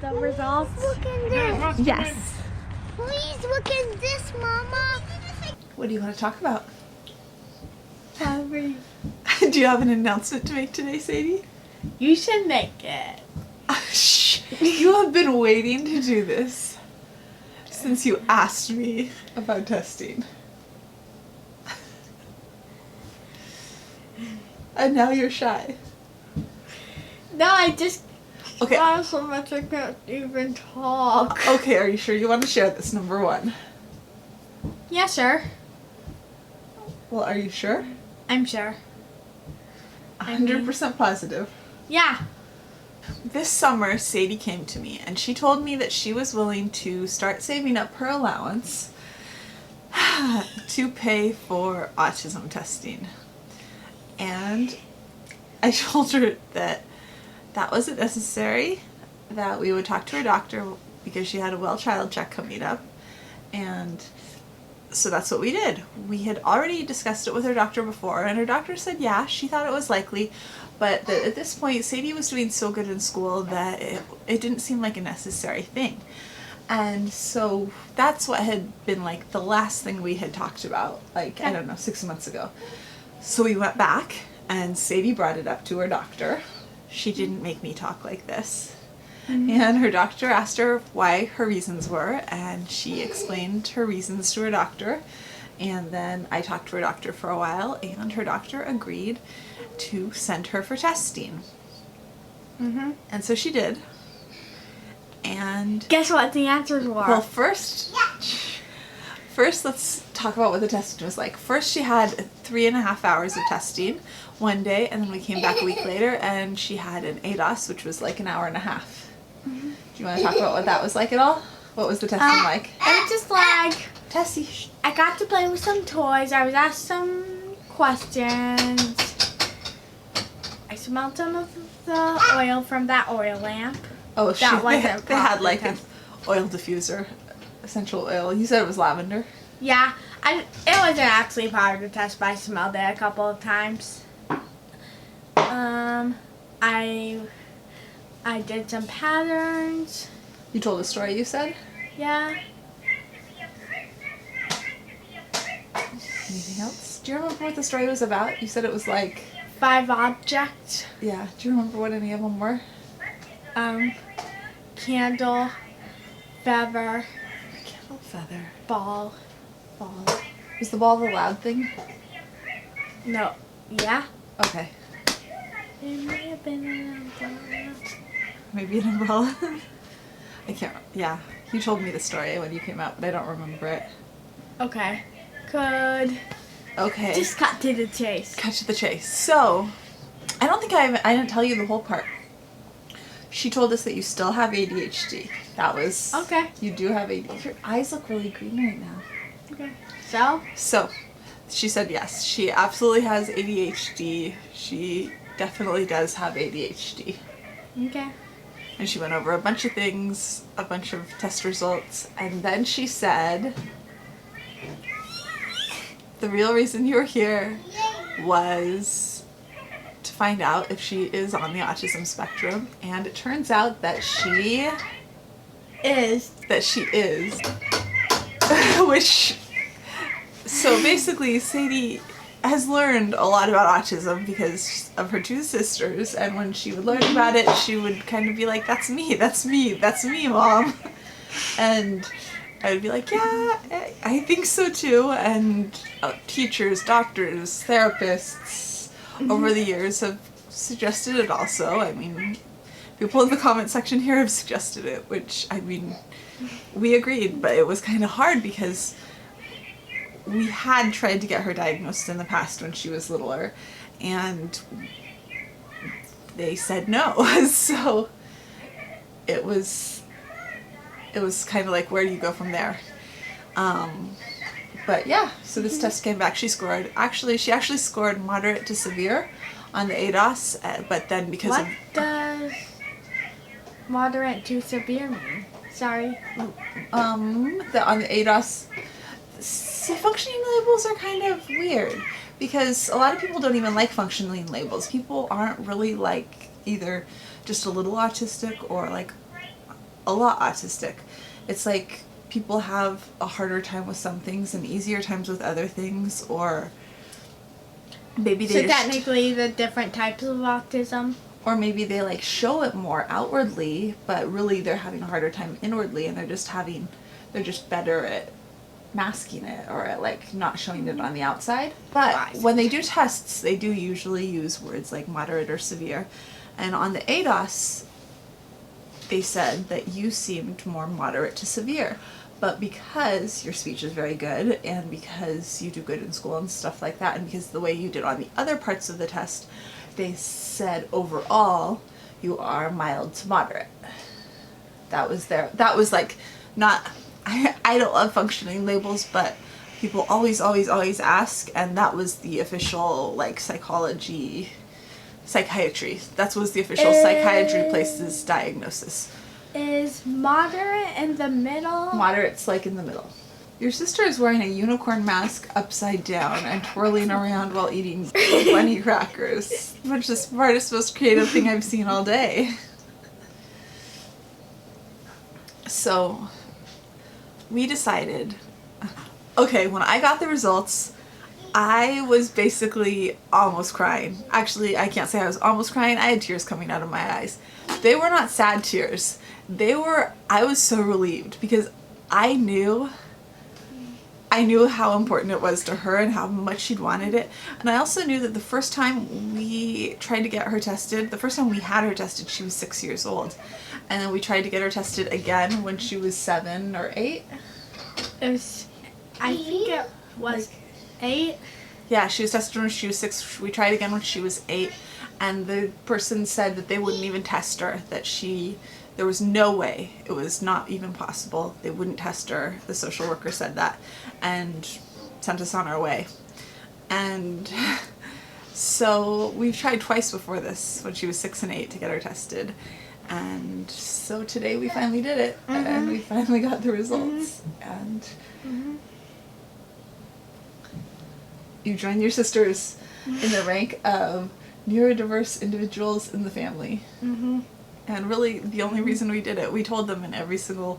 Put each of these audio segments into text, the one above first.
the results? Look at this. Yes. Please look at this, Mama. What do you want to talk about? Probably. Do you have an announcement to make today, Sadie? You should make it. Shh. You have been waiting to do this since you asked me about testing. And now you're shy. No, I just Okay. got so much I can't even talk. Okay, are you sure you want to share this, number one? Yeah, sure. Well, are you sure? I'm sure. 100% positive. Yeah. This summer, Sadie came to me and she told me that she was willing to start saving up her allowance to pay for autism testing. And I told her that that wasn't necessary, that we would talk to her doctor because she had a well child check coming up. And so that's what we did. We had already discussed it with her doctor before, and her doctor said yeah, she thought it was likely, but that at this point Sadie was doing so good in school that it didn't seem like a necessary thing. And so that's what had been like the last thing we had talked about, like, I don't know, 6 months ago. So we went back and Sadie brought it up to her doctor. She didn't make me talk like this. And her doctor asked her why her reasons were, and she explained her reasons to her doctor. And then I talked to her doctor for a while, and her doctor agreed to send her for testing. And so she did. And Guess what the answers were? well, first let's talk about what the testing was like. First, she had 3.5 hours of testing one day, and then we came back a week later, and she had an ADOS, which was like an hour and a half. Do you want to talk about what that was like at all? What was the testing like? It was just like, Tessie. I got to play with some toys. I was asked some questions. I smelled some of the oil from that oil lamp. Oh, That wasn't they had probably like an test- oil diffuser, essential oil. You said it was lavender. Yeah, it wasn't actually part of the test, but I smelled it a couple of times. I did some patterns. You told a story, you said? Yeah. Anything else? Do you remember what the story was about? You said it was like... 5 objects. Yeah. Do you remember what any of them were? Candle, feather, Candle feather. ball. Ball. Was the ball the loud thing? No. Yeah. Okay. It may have been an umbrella. Maybe an umbrella. I can't... Yeah. You told me the story when you came out, but I don't remember it. Okay. Could Okay. just cut to the chase. Cut to the chase. So, I don't think I didn't tell you the whole part. She told us that you still have ADHD. That was... Okay. You do have ADHD. Your eyes look really green right now. Okay. So? So, she said yes. She absolutely has ADHD. She definitely does have ADHD. Okay. And she went over a bunch of things, a bunch of test results, and then she said, the real reason you're here was to find out if she is on the autism spectrum, and it turns out that she is. Which, so basically Sadie has learned a lot about autism because of her 2 sisters, and when she would learn about it, she would kind of be like, that's me, Mom. And I would be like, yeah, I think so too. And teachers, doctors, therapists over the years have suggested it also. I mean, people in the comment section here have suggested it, which, I mean, we agreed, but it was kind of hard because we had tried to get her diagnosed in the past when she was littler, and they said no. So it was kind of like, where do you go from there? But yeah, so this test came back. She actually scored moderate to severe on the ADOS, but then because What does moderate to severe mean? Sorry. on the ADOS, functioning labels are kind of weird because a lot of people don't even like functioning labels. People aren't really like either just a little autistic or like a lot autistic. It's like people have a harder time with some things and easier times with other things, or maybe they So technically the different types of autism. or maybe they like show it more outwardly, but really they're having a harder time inwardly, and they're just better at masking it, or at like not showing it on the outside. But when they do tests, they do usually use words like moderate or severe. And on the ADOS, they said that you seemed more moderate to severe. But because your speech is very good, and because you do good in school and stuff like that, and because the way you did on the other parts of the test, they said overall you are mild to moderate. That was like, not, I don't love functioning labels, but people always ask, and that was the official like psychiatry. That was the official psychiatry place's diagnosis. Is moderate in the middle? Moderate's like in the middle. Your sister is wearing a unicorn mask upside down and twirling around while eating bunny crackers, which is the smartest, most creative thing I've seen all day. So, we decided, okay, when I got the results, I was basically almost crying. Actually, I can't say I was almost crying. I had tears coming out of my eyes. They were not sad tears. I was so relieved, because I knew how important it was to her and how much she'd wanted it. And I also knew that the first time we tried to get her tested, the first time we had her tested, she was 6 years old. And then we tried to get her tested again when she was 7 or 8. I think it was 8. Yeah, she was tested when she was 6. We tried again when she was 8. And the person said that they wouldn't even test her, that there was no way, it was not even possible, they wouldn't test her. The social worker said that and sent us on our way. And so we've tried twice before this, when she was 6 and 8, to get her tested. And so today we finally did it, and we finally got the results. And you joined your sisters in the rank of neurodiverse individuals in the family. And really, the only reason we did it, we told them in every single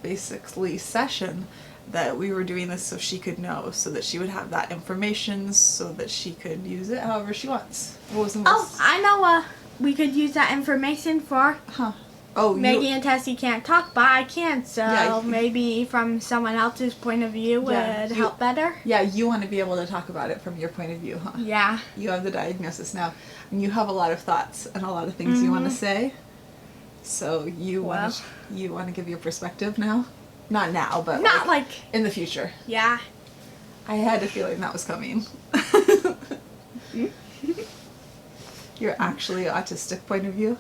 basically session that we were doing this so she could know, so that she would have that information, so that she could use it however she wants. What was the most? Oh, I know we could use that information for. Huh. Oh, Maggie and Tessie can't talk, but I can, so Yeah, maybe from someone else's point of view would help better. Yeah, you want to be able to talk about it from your point of view, huh? Yeah. You have the diagnosis now, and you have a lot of thoughts and a lot of things you want to say. So you want to give your perspective now? Not now, but Not like in the future. Yeah. I had a feeling that was coming. Your actually autistic point of view?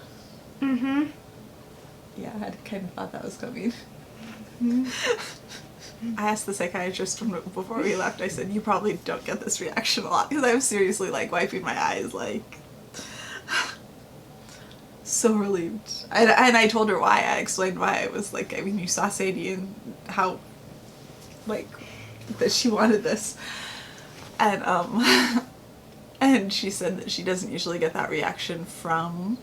Yeah, I had kind of thought that was coming. I asked the psychiatrist before we left, I said, you probably don't get this reaction a lot, because I was seriously like wiping my eyes, like so relieved. And I told her why. I explained why. I was like, I mean, you saw Sadie and how like that she wanted this, and and she said that she doesn't usually get that reaction from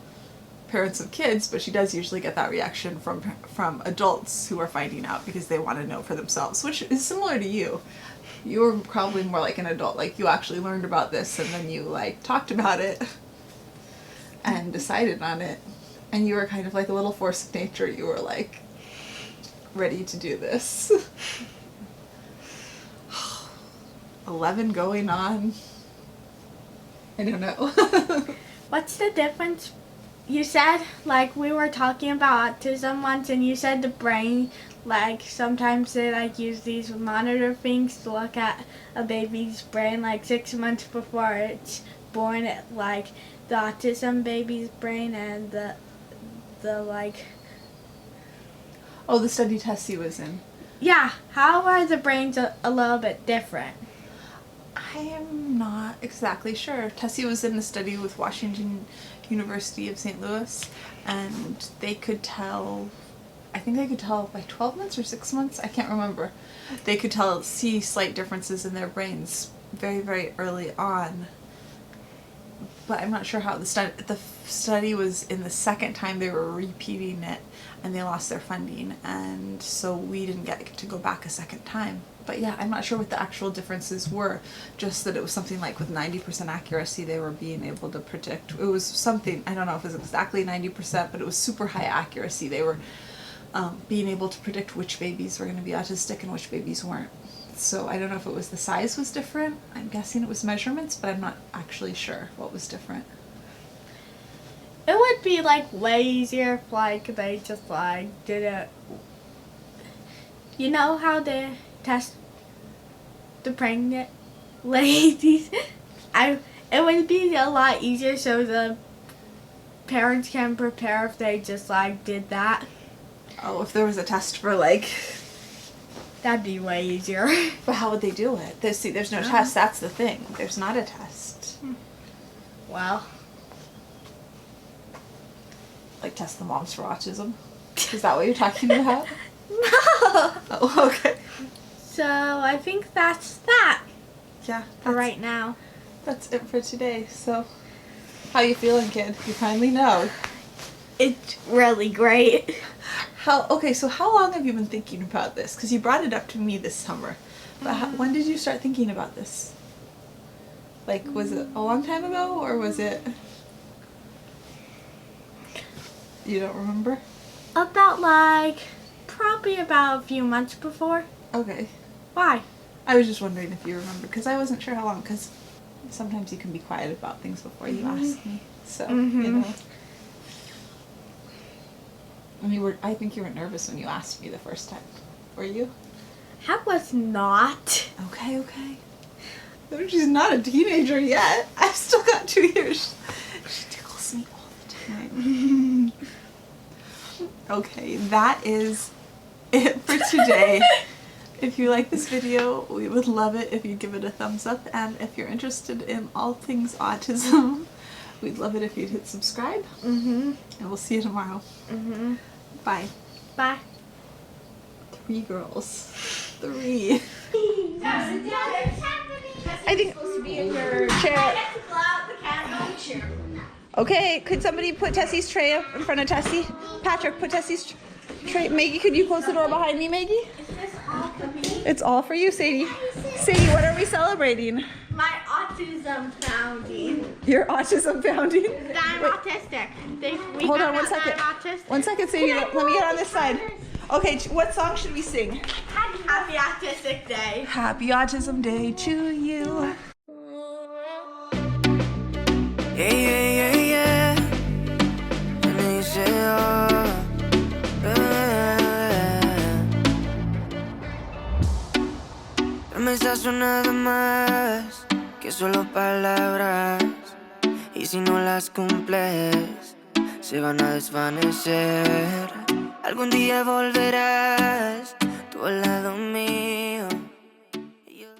parents of kids, but she does usually get that reaction from adults who are finding out because they want to know for themselves, which is similar to you. You were probably more like an adult, like you actually learned about this and then you like talked about it and decided on it, and you were kind of like a little force of nature. You were like ready to do this. 11 going on. I don't know. What's the difference? You said, like, we were talking about autism once, and you said the brain, like, sometimes they, like, use these monitor things to look at a baby's brain, like, 6 months before it's born, like, the autism baby's brain and the like... Oh, the study Tessie was in. Yeah, how are the brains a little bit different? I am not exactly sure. Tessie was in a study with Washington University of St. Louis, and they could tell, I think they could tell by 12 months or 6 months, I can't remember. They could see slight differences in their brains very, very early on. but I'm not sure how the study was in the second time they were repeating it, and they lost their funding, and so we didn't get to go back a second time. But yeah, I'm not sure what the actual differences were, just that it was something like with 90% accuracy they were being able to predict. It was something, I don't know if it was exactly 90%, but it was super high accuracy. They were being able to predict which babies were going to be autistic and which babies weren't. So I don't know if it was the size was different. I'm guessing it was measurements, but I'm not actually sure what was different. It would be like way easier if like they just like did it. You know how they test the pregnant ladies? It would be a lot easier so the parents can prepare if they just like did that. Oh, if there was a test for like... That'd be way easier. But how would they do it? There's no test. That's the thing. There's not a test. Well. Like test the moms for autism? Is that what you're talking about? No! Oh, okay. So I think that's that Yeah. for right now. That's it for today. So, how you feeling, kid? You finally know. It's really great. Okay, so how long have you been thinking about this? Because you brought it up to me this summer. But when did you start thinking about this? Like, was it a long time ago, or was it... You don't remember? Probably about a few months before. Okay. Why? I was just wondering if you remember, because I wasn't sure how long, because sometimes you can be quiet about things before you ask me. So, you know. And I think you were nervous when you asked me the first time. Were you? I was not. Okay. She's not a teenager yet. I've still got 2 years. She tickles me all the time. Okay, that is it for today. If you like this video, we would love it if you give it a thumbs up, and if you're interested in all things autism, we'd love it if you'd hit subscribe. And we'll see you tomorrow. Bye. Bye. 3 girls. 3. I think it's supposed to be in your chair. Okay, could somebody put Tessie's tray up in front of Tessie? Patrick, put Tessie's tray. Maggie, could you close the door behind me, Maggie? Is this all for me? It's all for you, Sadie. Sadie, what are we celebrating? My autism founding. Your autism founding? I'm autistic. Hold on 1 second. 1 second, Sadie. Let me get on this side. Okay, what song should we sing? Happy Autistic Day. Happy Autism Day to you. Yeah. And they say, promesas son nada más que solo palabras, y si no las cumples se van a desvanecer. Algún día volverás tú al lado mío.